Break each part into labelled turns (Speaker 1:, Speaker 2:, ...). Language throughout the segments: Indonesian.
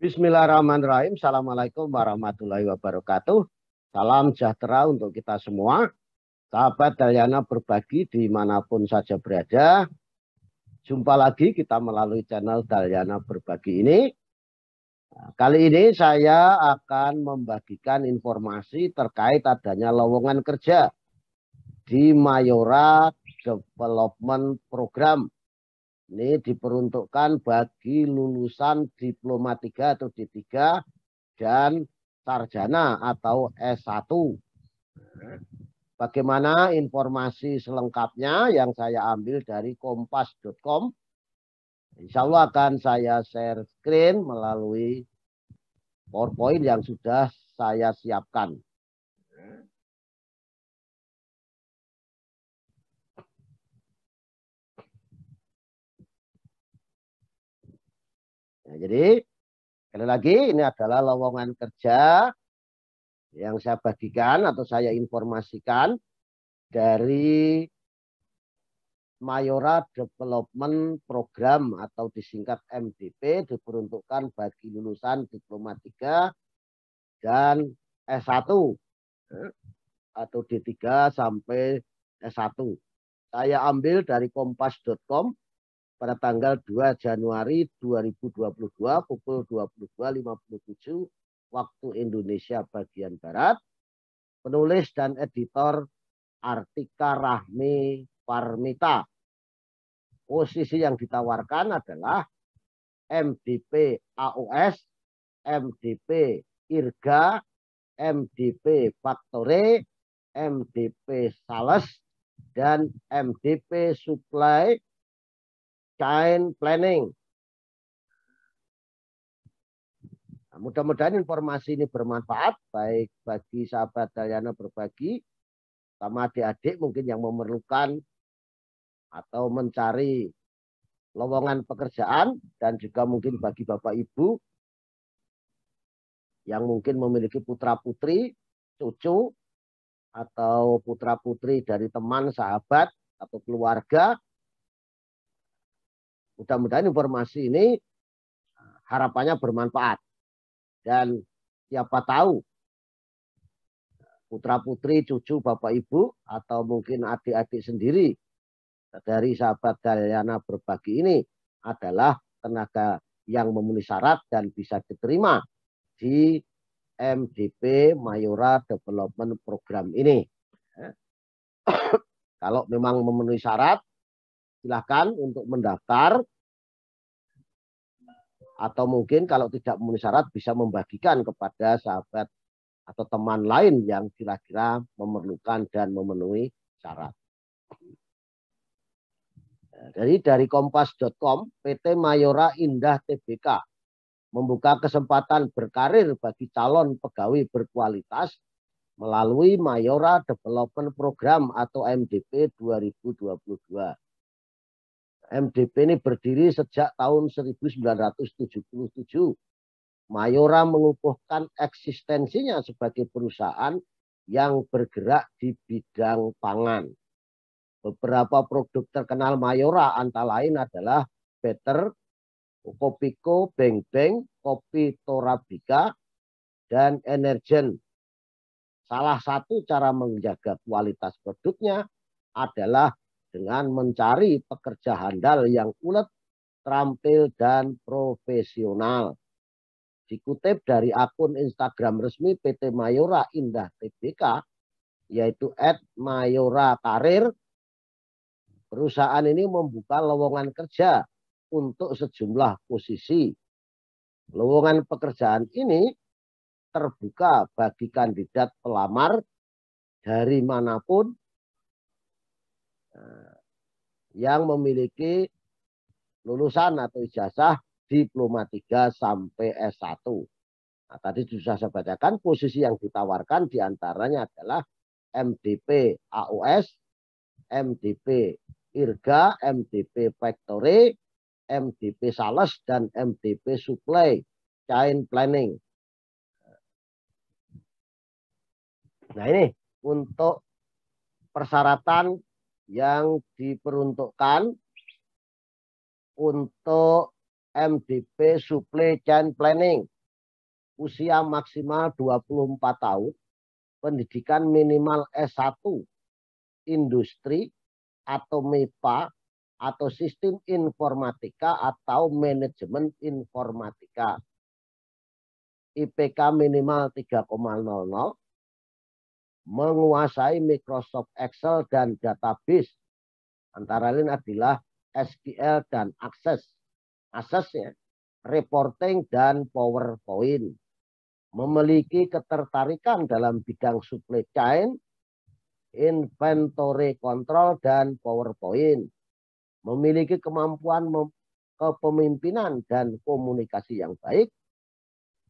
Speaker 1: Bismillahirrahmanirrahim. Assalamualaikum warahmatullahi wabarakatuh. Salam sejahtera untuk kita semua. Sahabat Dalyana berbagi dimanapun saja berada. Jumpa lagi kita melalui channel Dalyana berbagi ini. Kali ini saya akan membagikan informasi terkait adanya lowongan kerja di Mayora Development Program. Ini diperuntukkan bagi lulusan Diploma 3 atau D3 dan sarjana atau S1. Bagaimana informasi selengkapnya yang saya ambil dari kompas.com. Insya Allah akan saya share screen melalui PowerPoint yang sudah saya siapkan. Nah, jadi sekali lagi ini adalah lowongan kerja yang saya bagikan atau saya informasikan dari Mayora Development Program atau disingkat MDP, diperuntukkan bagi lulusan Diploma 3 dan S1 atau D3 sampai S1. Saya ambil dari kompas.com pada tanggal 2 Januari 2022 pukul 22.57 waktu Indonesia bagian Barat. Penulis dan editor Artika Rahmi Parmita. Posisi yang ditawarkan adalah MDP AOS, MDP IRGA, MDP Factory, MDP Sales, dan MDP Supply Chain Planning. Nah, mudah-mudahan informasi ini bermanfaat baik bagi sahabat Dalyana berbagi sama adik-adik mungkin yang memerlukan atau mencari lowongan pekerjaan dan juga mungkin bagi Bapak Ibu yang mungkin memiliki putra-putri, cucu atau putra-putri dari teman, sahabat atau keluarga. Mudah-mudahan informasi ini harapannya bermanfaat. Dan siapa tahu putra-putri, cucu, Bapak Ibu, atau mungkin adik-adik sendiri dari sahabat Dalyana berbagi ini adalah tenaga yang memenuhi syarat dan bisa diterima di MDP Mayora Development Program ini. Kalau memang memenuhi syarat, silahkan untuk mendaftar. Atau mungkin kalau tidak memenuhi syarat bisa membagikan kepada sahabat atau teman lain yang kira-kira memerlukan dan memenuhi syarat. Dari kompas.com, PT Mayora Indah Tbk membuka kesempatan berkarir bagi calon pegawai berkualitas melalui Mayora Development Program atau MDP 2022. MDP ini berdiri sejak tahun 1977. Mayora mengukuhkan eksistensinya sebagai perusahaan yang bergerak di bidang pangan. Beberapa produk terkenal Mayora antara lain adalah Better, Kopiko, Beng Beng, Kopi Torabika, dan Energen. Salah satu cara menjaga kualitas produknya adalah dengan mencari pekerja handal yang ulet, terampil, dan profesional. Dikutip dari akun Instagram resmi PT Mayora Indah Tbk, yaitu @mayora_karir, perusahaan ini membuka lowongan kerja untuk sejumlah posisi. Lowongan pekerjaan ini terbuka bagi kandidat pelamar dari manapun yang memiliki lulusan atau ijazah Diploma 3 sampai S1. Nah, tadi sudah saya bacakan posisi yang ditawarkan diantaranya adalah MDP AOS, MDP IRGA, MDP Factory, MDP Sales, dan MDP Supply Chain Planning. Nah, ini untuk persyaratan yang diperuntukkan untuk MDP Supply Chain Planning. usia maksimal 24 tahun, pendidikan minimal S1, industri atau MIPA atau sistem informatika atau manajemen informatika. IPK minimal 3,00, menguasai Microsoft Excel dan database, antara lain adalah SQL dan aksesnya, reporting dan PowerPoint, memiliki ketertarikan dalam bidang supply chain, inventory control dan PowerPoint, memiliki kemampuan kepemimpinan dan komunikasi yang baik,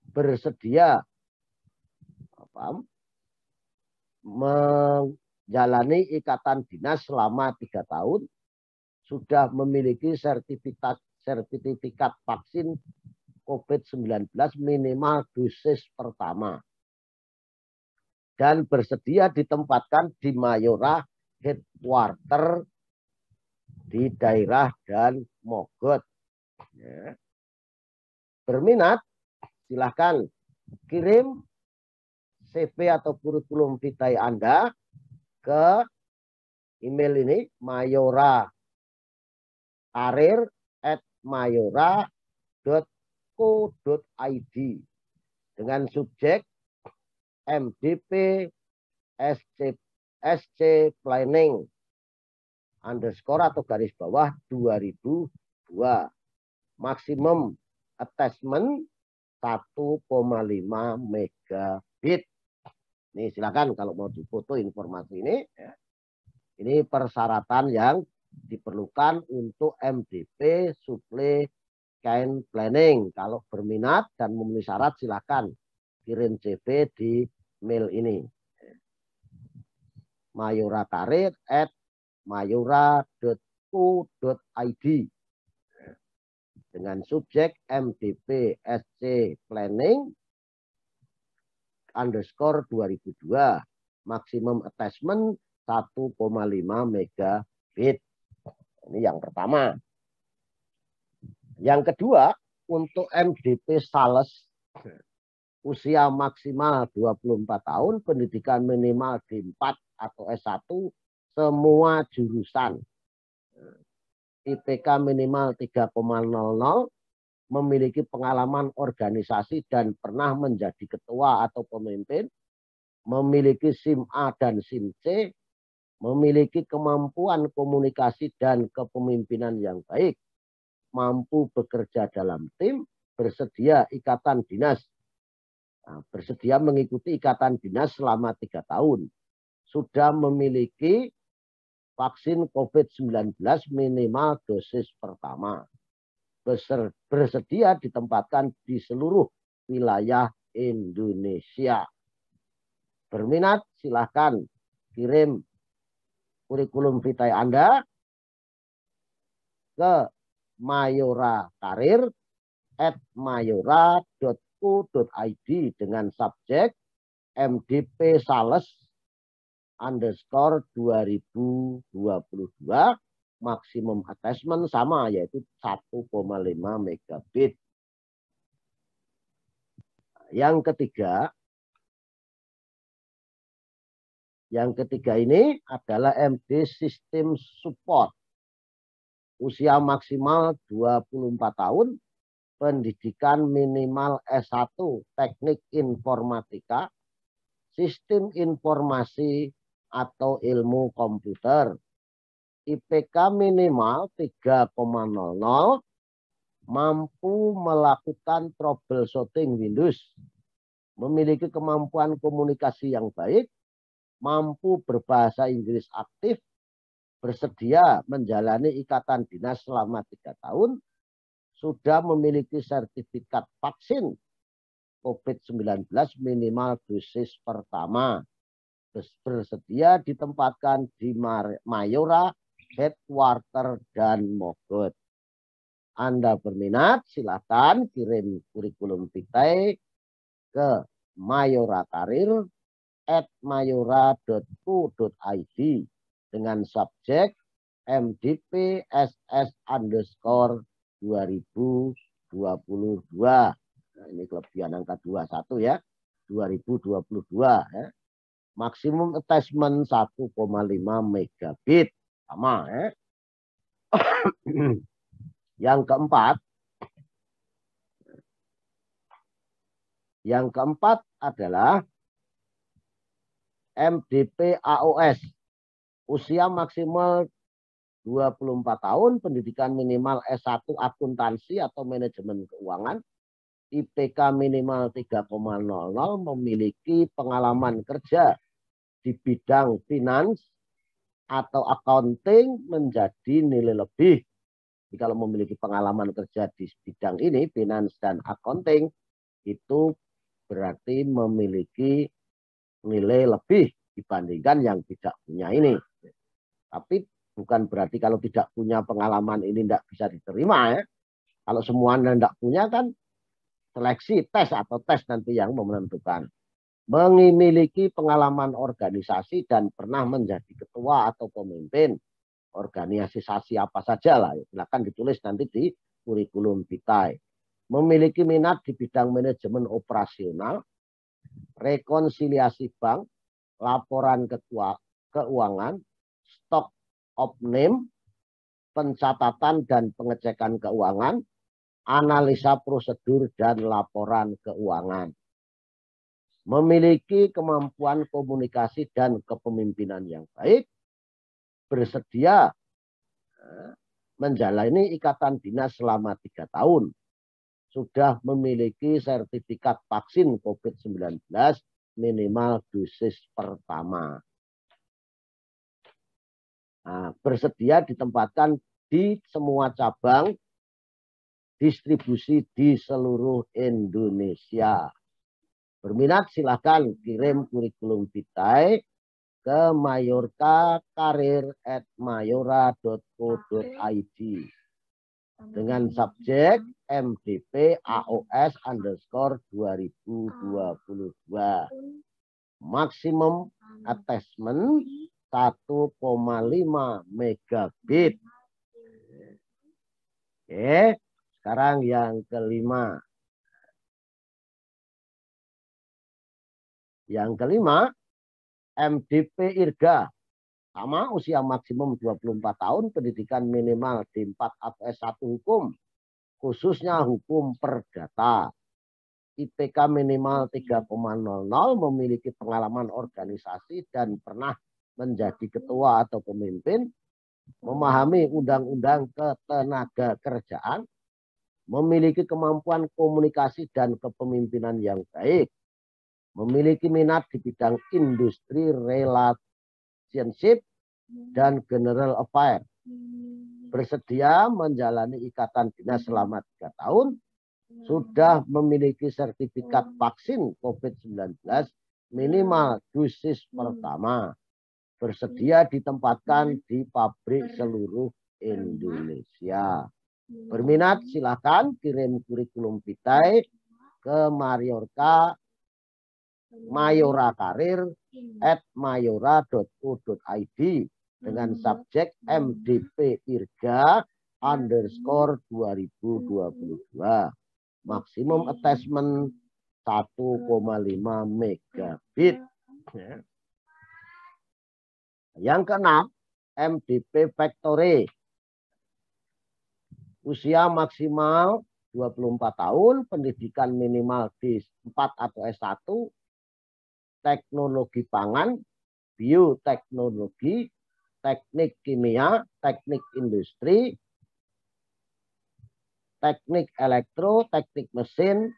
Speaker 1: bersedia menjalani ikatan dinas selama 3 tahun, sudah memiliki sertifikat vaksin COVID-19 minimal dosis pertama, dan bersedia ditempatkan di Mayora headquarter di daerah dan Mogot. Ya. Berminat, silahkan kirim CV atau kurikulum vitae Anda ke email ini, mayora@mayora.co.id dengan subjek MDP SC Planning underscore atau garis bawah 2002. Maksimum attachment 1,5 megabit. Nih silakan kalau mau difoto informasi ini. Ya. Ini persyaratan yang diperlukan untuk MDP Supply Chain Planning. Kalau berminat dan memenuhi syarat silakan kirim CV di mail ini. mayora.mayora.co.id dengan subjek MDP SC Planning underscore 2002, maksimum attachment 1,5 megabit. Ini yang pertama. Yang kedua, untuk MDP Sales, usia maksimal 24 tahun, pendidikan minimal D4 atau S1, semua jurusan. IPK minimal 3,00, memiliki pengalaman organisasi dan pernah menjadi ketua atau pemimpin, memiliki SIM A dan SIM C, memiliki kemampuan komunikasi dan kepemimpinan yang baik, mampu bekerja dalam tim, bersedia ikatan dinas, bersedia mengikuti ikatan dinas selama 3 tahun, sudah memiliki vaksin COVID-19 minimal dosis pertama, bersedia ditempatkan di seluruh wilayah Indonesia. Berminat silahkan kirim kurikulum vitae Anda ke mayora@mayora.co.id dengan subjek MDP Sales underscore 2022, maksimum attachment sama, yaitu 1,5 megabit. Yang ketiga ini adalah MD System Support. Usia maksimal 24 tahun, pendidikan minimal S1, teknik informatika, sistem informasi atau ilmu komputer. IPK minimal 3,00, mampu melakukan troubleshooting Windows, memiliki kemampuan komunikasi yang baik, mampu berbahasa Inggris aktif, bersedia menjalani ikatan dinas selama 3 tahun, sudah memiliki sertifikat vaksin COVID-19 minimal dosis pertama, bersedia ditempatkan di Mayora headquarter dan Mogot. Anda berminat, silakan kirim kurikulum vitae ke mayora@mayora.co.id dengan subjek MDP SS underscore 2022. ini kelebihan angka 21 ya, 2022 ya. Maksimum attachment 1,5 megabit. Sama ya. Yang keempat adalah MDP AOS. Usia maksimal 24 tahun, pendidikan minimal S1 akuntansi atau manajemen keuangan, IPK minimal 3,00, memiliki pengalaman kerja di bidang finance atau accounting menjadi nilai lebih. Jadi kalau memiliki pengalaman kerja di bidang ini, finance dan accounting, itu berarti memiliki nilai lebih dibandingkan yang tidak punya ini. Tapi bukan berarti kalau tidak punya pengalaman ini tidak bisa diterima ya. Kalau semuanya tidak punya kan seleksi tes atau tes nanti yang menentukan. Memiliki pengalaman organisasi dan pernah menjadi ketua atau pemimpin organisasi apa saja lah. Silakan ditulis nanti di kurikulum vitae. Memiliki minat di bidang manajemen operasional, rekonsiliasi bank, laporan keuangan, stock of name, pencatatan dan pengecekan keuangan, analisa prosedur dan laporan keuangan. Memiliki kemampuan komunikasi dan kepemimpinan yang baik, bersedia menjalani ikatan dinas selama 3 tahun, sudah memiliki sertifikat vaksin COVID-19 minimal dosis pertama. Nah, bersedia ditempatkan di semua cabang distribusi di seluruh Indonesia. Berminat silakan kirim kurikulum vitae ke mayurkakarir@mayora.co.id dengan subjek MDP AOS _2022. Maksimum attachment 1,5 megabit. Oke, sekarang yang kelima. Yang kelima, MDP IRGA. Sama, usia maksimum 24 tahun, pendidikan minimal D4 atau S1 hukum, khususnya hukum perdata. IPK minimal 3,00, memiliki pengalaman organisasi dan pernah menjadi ketua atau pemimpin, memahami undang-undang ketenaga kerjaan, memiliki kemampuan komunikasi dan kepemimpinan yang baik, memiliki minat di bidang industri relationship dan general affair, bersedia menjalani ikatan dinas selama 3 tahun, sudah memiliki sertifikat vaksin COVID-19 minimal dosis pertama, bersedia ditempatkan di pabrik seluruh Indonesia. Berminat silakan kirim kurikulum vitae ke mayurakarir@mayora.co.id dengan subjek MDP IRGA _2022. Maksimum attachment 1,5 megabit. Yang keenam, MDP Factory. Usia maksimal 24 tahun, pendidikan minimal D4 atau S1, teknologi pangan, bioteknologi, teknik kimia, teknik industri, teknik elektro, teknik mesin,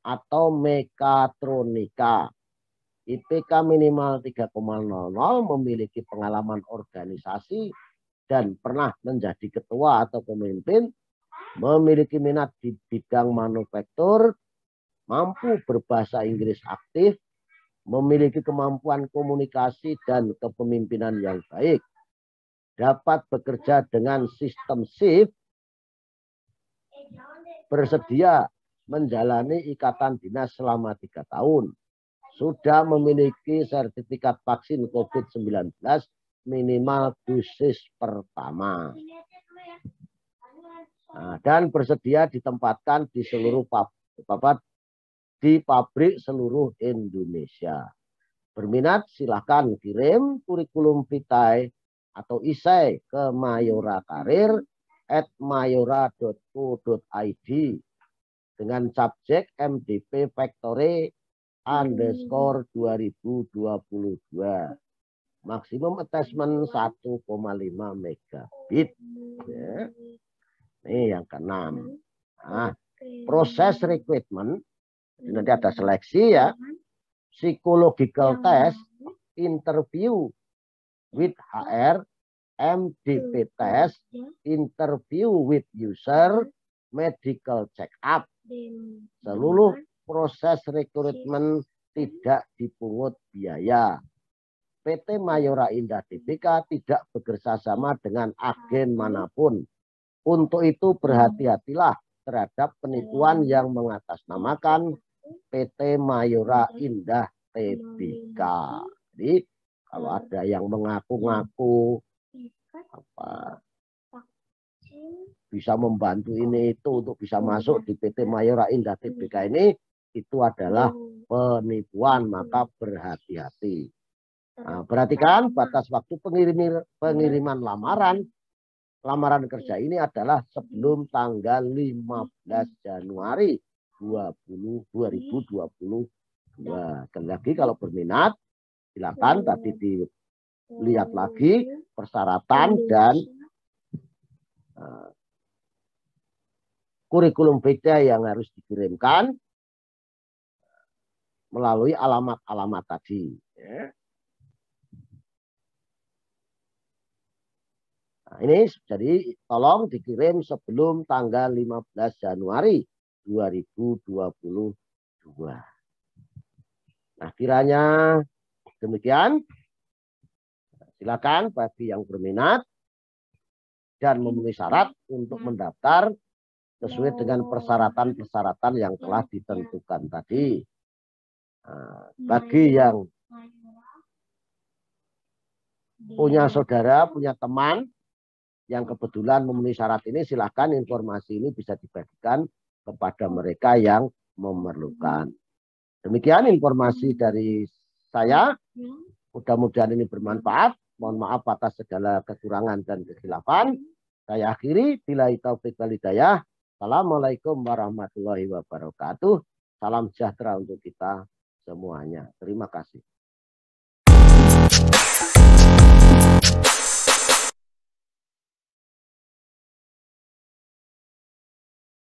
Speaker 1: atau mekatronika. IPK minimal 3,00, memiliki pengalaman organisasi dan pernah menjadi ketua atau pemimpin, memiliki minat di bidang manufaktur, mampu berbahasa Inggris aktif, memiliki kemampuan komunikasi dan kepemimpinan yang baik, dapat bekerja dengan sistem shift, bersedia menjalani ikatan dinas selama 3 tahun, sudah memiliki sertifikat vaksin COVID-19 minimal dosis pertama. Nah, dan bersedia ditempatkan di seluruh Bapak di pabrik seluruh Indonesia. Berminat silahkan kirim kurikulum vitae atau isai ke mayora@mayora.co.id dengan subjek MDP Factory _ 2022. Maksimum attachment 1,5 megabit. Ya. Ini yang keenam. Nah, proses recruitment, nanti ada seleksi ya. Psychological test, interview with HR, MDP test, interview with user, medical check up. Seluruh proses rekrutmen tidak dipungut biaya. PT Mayora Indah Tbk tidak bekerjasama dengan agen manapun. Untuk itu berhati-hatilah terhadap penipuan yang mengatasnamakan PT Mayora Indah Tbk. Jadi kalau ada yang mengaku-ngaku bisa membantu ini itu untuk bisa masuk di PT Mayora Indah Tbk ini, itu adalah penipuan, maka berhati-hati. Nah, perhatikan batas waktu pengiriman lamaran kerja ini adalah sebelum tanggal 15 Januari 2022. Dan lagi kalau berminat silakan tadi dilihat lagi persyaratan dan kurikulum vitae yang harus dikirimkan melalui alamat-alamat tadi. Ya. Nah, ini jadi tolong dikirim sebelum tanggal 15 Januari 2022. Nah, kiranya demikian. Silakan bagi yang berminat dan memenuhi syarat untuk mendaftar sesuai dengan persyaratan-persyaratan yang telah ditentukan tadi. Nah, bagi yang punya saudara, punya teman yang kebetulan memenuhi syarat ini, silakan informasi ini bisa dibagikan kepada mereka yang memerlukan. Demikian informasi dari saya. Mudah-mudahan ini bermanfaat. Mohon maaf atas segala kekurangan dan kekhilafan. Saya akhiri. Billahi taufiq wal hidayah. Assalamualaikum warahmatullahi wabarakatuh. Salam sejahtera untuk kita semuanya. Terima kasih.